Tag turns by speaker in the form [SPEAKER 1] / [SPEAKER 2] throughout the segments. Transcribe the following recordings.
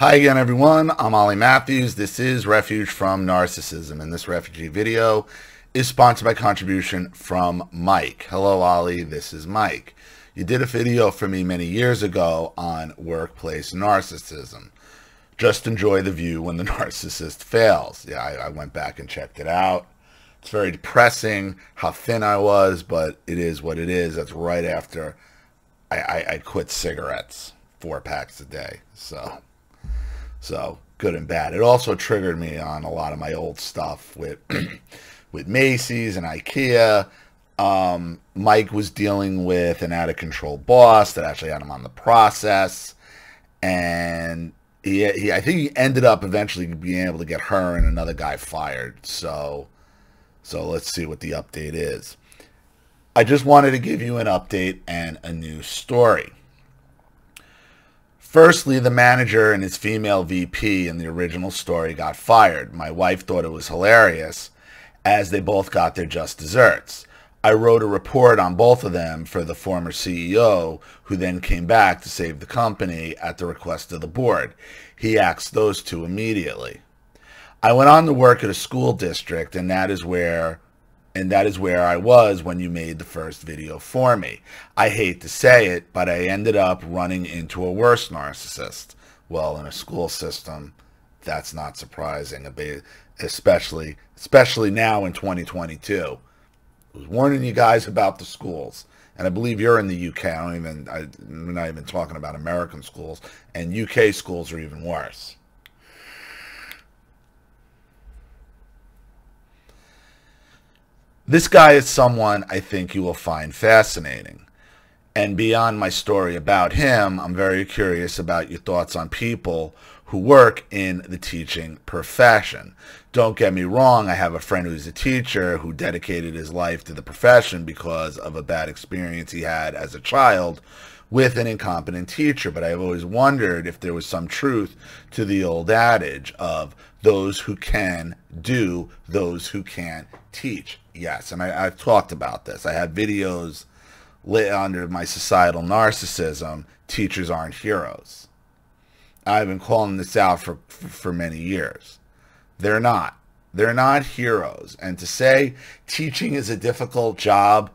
[SPEAKER 1] Hi again, everyone. I'm Ollie Matthews. This is Refuge from Narcissism, and this refugee video is sponsored by contribution from Mike. Hello, Ollie. This is Mike. You did a video for me many years ago on workplace narcissism. Just enjoy the view when the narcissist fails. Yeah, I went back and checked it out. It's very depressing how thin I was, but it is what it is. That's right after I quit cigarettes, 4 packs a day. So good and bad. It also triggered me on a lot of my old stuff with with Macy's and IKEA. Mike was dealing with an out-of-control boss that actually had him on the process, and I think he ended up eventually being able to get her and another guy fired. So let's see what the update is. I just wanted to give you an update and a new story. Firstly, the manager and his female VP in the original story got fired. My wife thought it was hilarious, as they both got their just desserts. I wrote a report on both of them for the former CEO, who then came back to save the company at the request of the board. He axed those two immediately. I went on to work at a school district, and that is where I was when you made the first video for me. I hate to say it, but I ended up running into a worse narcissist. Well, in a school system, that's not surprising, especially now in 2022. I was warning you guys about the schools, and I believe you're in the UK. I'm not even talking about American schools, and UK schools are even worse. This guy is someone I think you will find fascinating. And beyond my story about him, I'm very curious about your thoughts on people who work in the teaching profession. Don't get me wrong, I have a friend who's a teacher who dedicated his life to the profession because of a bad experience he had as a child with an incompetent teacher. But I've always wondered if there was some truth to the old adage of those who can do, those who can't teach. Yes, and I've talked about this. I have videos lit under my societal narcissism. Teachers aren't heroes. I've been calling this out for many years. They're not. They're not heroes. And to say teaching is a difficult job,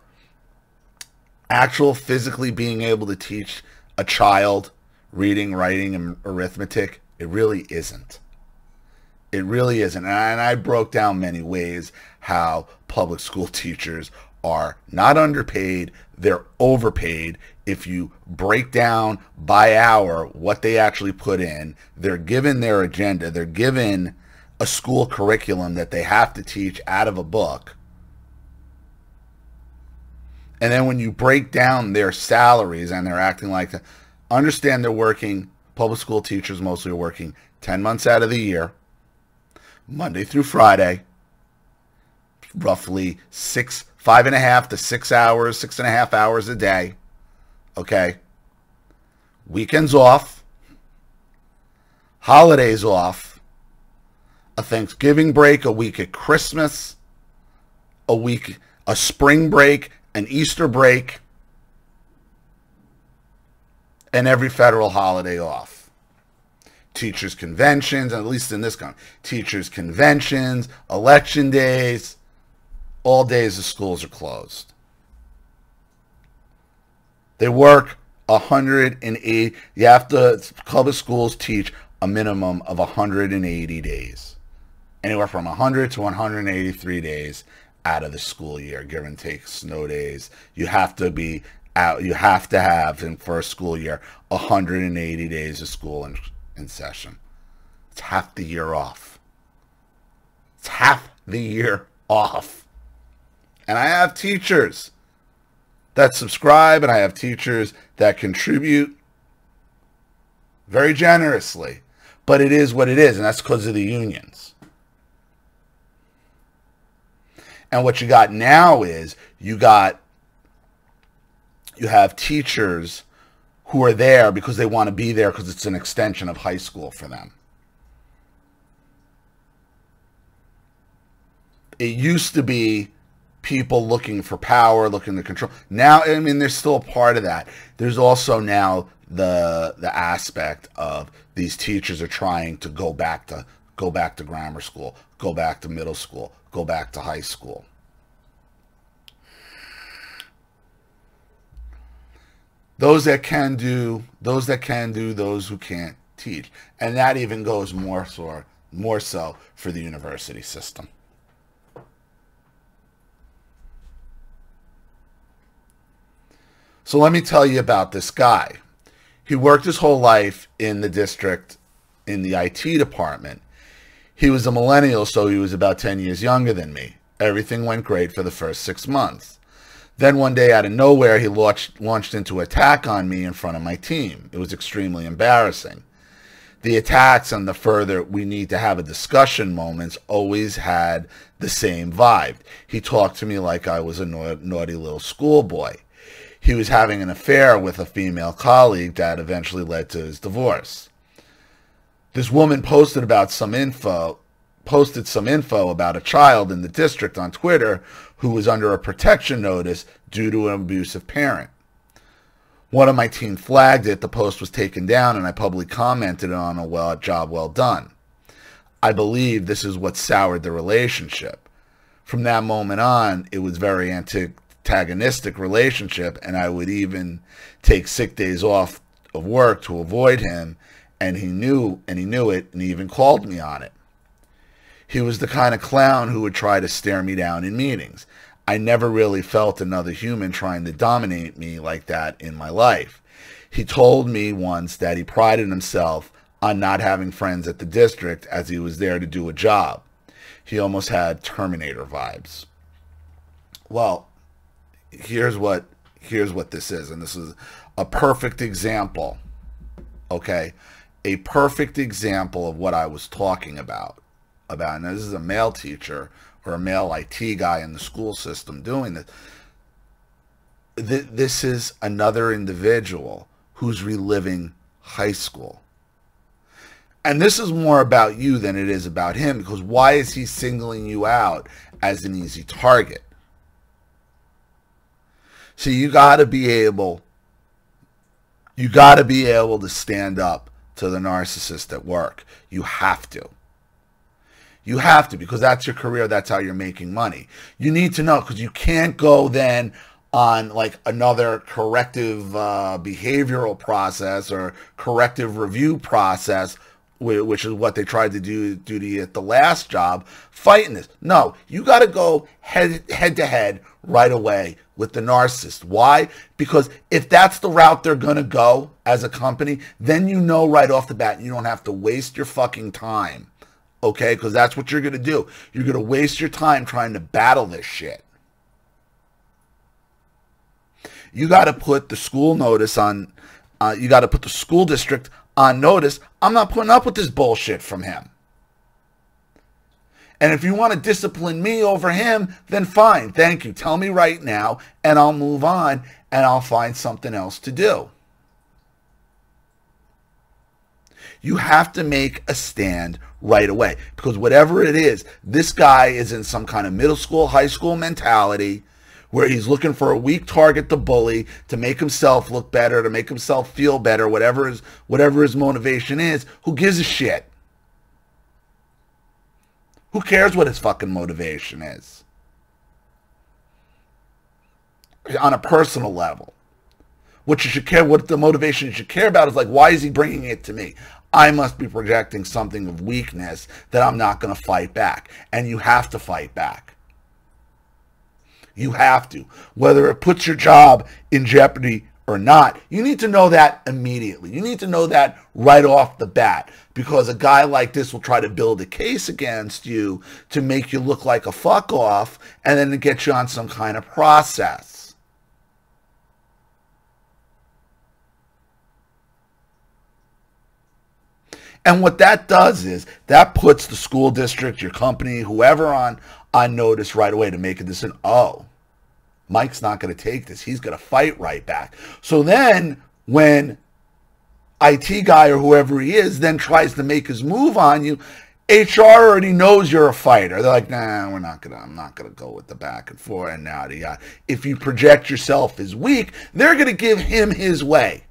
[SPEAKER 1] actual physically being able to teach a child reading, writing, and arithmetic, it really isn't. It really isn't. And I broke down many ways how public school teachers are not underpaid, they're overpaid. If you break down by hour what they actually put in, they're given their agenda, they're given a school curriculum that they have to teach out of a book. And then when you break down their salaries and they're acting like that, understand they're working, public school teachers mostly are working 10 months out of the year, Monday through Friday, roughly 5.5 to 6 hours, 6.5 hours a day. Okay. Weekends off, holidays off, a Thanksgiving break, a week at Christmas, a spring break, an Easter break, and every federal holiday off. Teachers' conventions, at least in this country, teachers' conventions, election days, all days the schools are closed. They work 180. You have to, public schools teach a minimum of 180 days. Anywhere from 100 to 183 days out of the school year, give and take snow days. You have to be out, you have to have, in first school year, 180 days of school in session. It's half the year off. It's half the year off. And I have teachers that subscribe, and I have teachers that contribute very generously. But it is what it is, and that's because of the unions. And what you got now is you have teachers who are there because they want to be there because it's an extension of high school for them. It used to be people looking for power, looking to control. Now, I mean, there's still a part of that. There's also now the aspect of these teachers are trying to go back to grammar school, go back to middle school, go back to high school. Those that can do, those who can't teach. And that even goes more so for the university system. So let me tell you about this guy. He worked his whole life in the district, in the IT department. He was a millennial, so he was about 10 years younger than me. Everything went great for the first 6 months. Then one day, out of nowhere, he launched into an attack on me in front of my team. It was extremely embarrassing. The attacks and the further we need to have a discussion moments always had the same vibe. He talked to me like I was a naughty little schoolboy. He was having an affair with a female colleague that eventually led to his divorce. This woman posted some info about a child in the district on Twitter who was under a protection notice due to an abusive parent. One of my team flagged it, the post was taken down, and I publicly commented on a job well done. I believe this is what soured the relationship. From that moment on, it was very antagonistic relationship, and I would even take sick days off of work to avoid him, and he knew it, and he even called me on it. He was the kind of clown who would try to stare me down in meetings. I never really felt another human trying to dominate me like that in my life. He told me once that he prided himself on not having friends at the district as he was there to do a job. He almost had Terminator vibes. Well, here's what this is, and this is a perfect example, okay? A perfect example of what I was talking about. Now, this is a male teacher or a male IT guy in the school system doing this. This is another individual who's reliving high school. And this is more about you than it is about him, because why is he singling you out as an easy target? So you got to be able to stand up to the narcissist at work. You have to. You have to, because that's your career. That's how you're making money. You need to know, because you can't go then on like another corrective behavioral process or corrective review process, which is what they tried to do to you at the last job, fighting this. No, you got to go head to head right away with the narcissist. Why? Because if that's the route they're going to go as a company, then you know right off the bat you don't have to waste your fucking time. Okay, because that's what you're going to do. You're going to waste your time trying to battle this shit. You got to put the school notice on, you got to put the school district on notice. I'm not putting up with this bullshit from him. And if you want to discipline me over him, then fine. Thank you. Tell me right now, and I'll move on, and I'll find something else to do. You have to make a stand right away, because whatever it is, this guy is in some kind of middle school, high school mentality where he's looking for a weak target to bully, to make himself look better, to make himself feel better, whatever his motivation is. Who gives a shit? Who cares what his fucking motivation is? On a personal level. What the motivation you should care about is like, why is he bringing it to me? I must be projecting something of weakness that I'm not going to fight back. And you have to fight back. You have to. Whether it puts your job in jeopardy or not, you need to know that immediately. You need to know that right off the bat, because a guy like this will try to build a case against you to make you look like a fuck off, and then to get you on some kind of process. And what that does is that puts the school district, your company, whoever on notice right away to make a decision. Oh, Mike's not going to take this. He's going to fight right back. So then when IT guy or whoever he is then tries to make his move on you, HR already knows you're a fighter. They're like, nah, I'm not gonna go with the back and forth and yada yada. If you project yourself as weak, they're gonna give him his way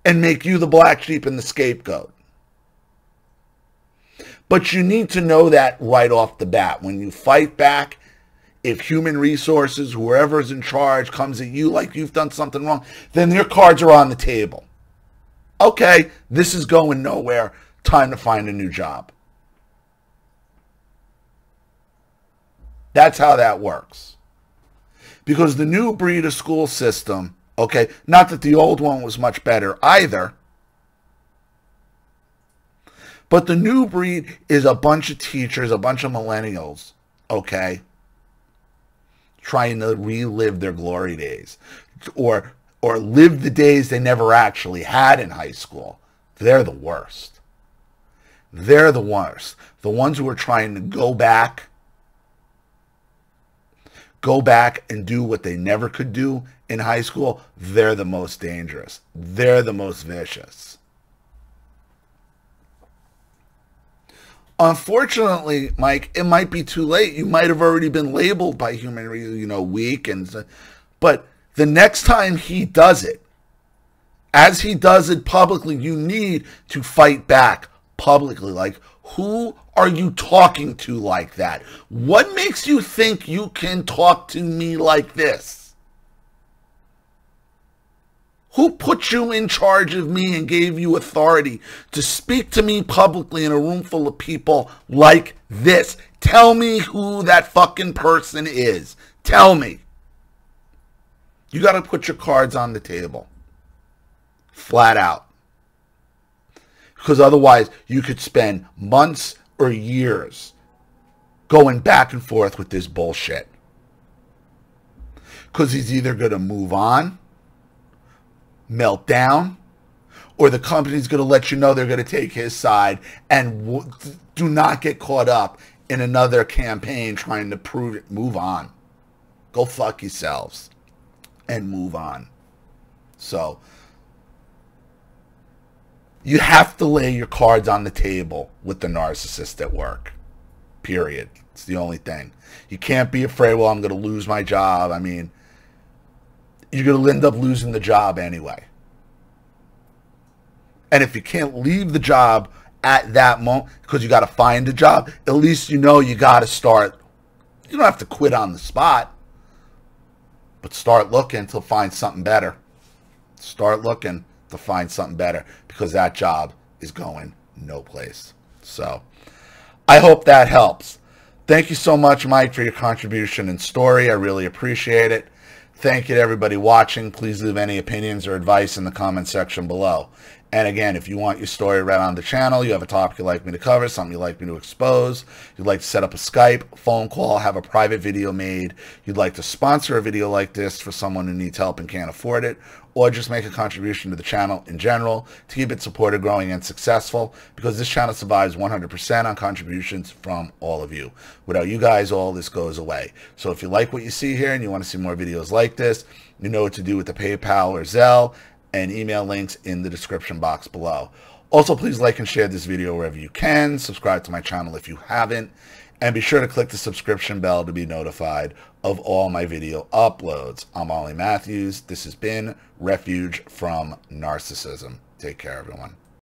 [SPEAKER 1] and make you the black sheep and the scapegoat. But you need to know that right off the bat. When you fight back, if human resources, whoever's in charge, comes at you like you've done something wrong, then your cards are on the table. Okay, this is going nowhere. Time to find a new job. That's how that works. Because the new breed of school system, okay, not that the old one was much better either, but the new breed is a bunch of teachers, a bunch of millennials, okay, trying to relive their glory days or live the days they never actually had in high school. They're the worst. They're the worst. The ones who are trying to go back and do what they never could do in high school, they're the most dangerous. They're the most vicious. Unfortunately, Mike, it might be too late. You might have already been labeled by human, weak, but the next time he does it, as he does it publicly, you need to fight back publicly. Like, who are you talking to like that? What makes you think you can talk to me like this? Who put you in charge of me and gave you authority to speak to me publicly in a room full of people like this? Tell me who that fucking person is. Tell me. You got to put your cards on the table. Flat out. Because otherwise, you could spend months or years going back and forth with this bullshit. Because he's either going to move on, melt down, or the company's going to let you know they're going to take his side, and do not get caught up in another campaign trying to prove it. Move on. Go fuck yourselves and move on. So you have to lay your cards on the table with the narcissist at work. Period. It's the only thing. You can't be afraid, well, I'm going to lose my job. I mean, you're going to end up losing the job anyway. And if you can't leave the job at that moment because you got to find a job, at least you know you got to start. You don't have to quit on the spot, but start looking to find something better. Start looking to find something better, because that job is going no place. So I hope that helps. Thank you so much, Mike, for your contribution and story. I really appreciate it. Thank you to everybody watching. Please leave any opinions or advice in the comment section below. And again, if you want your story read on the channel, you have a topic you'd like me to cover, something you'd like me to expose, you'd like to set up a Skype, phone call, have a private video made, you'd like to sponsor a video like this for someone who needs help and can't afford it, or just make a contribution to the channel in general to keep it supported, growing, and successful, because this channel survives 100% on contributions from all of you. Without you guys, all this goes away. So if you like what you see here and you want to see more videos like this, you know what to do with the PayPal or Zelle, and email links in the description box below. Also, please like and share this video wherever you can. Subscribe to my channel if you haven't. And be sure to click the subscription bell to be notified of all my video uploads. I'm Ollie Matthews. This has been Refuge from Narcissism. Take care, everyone.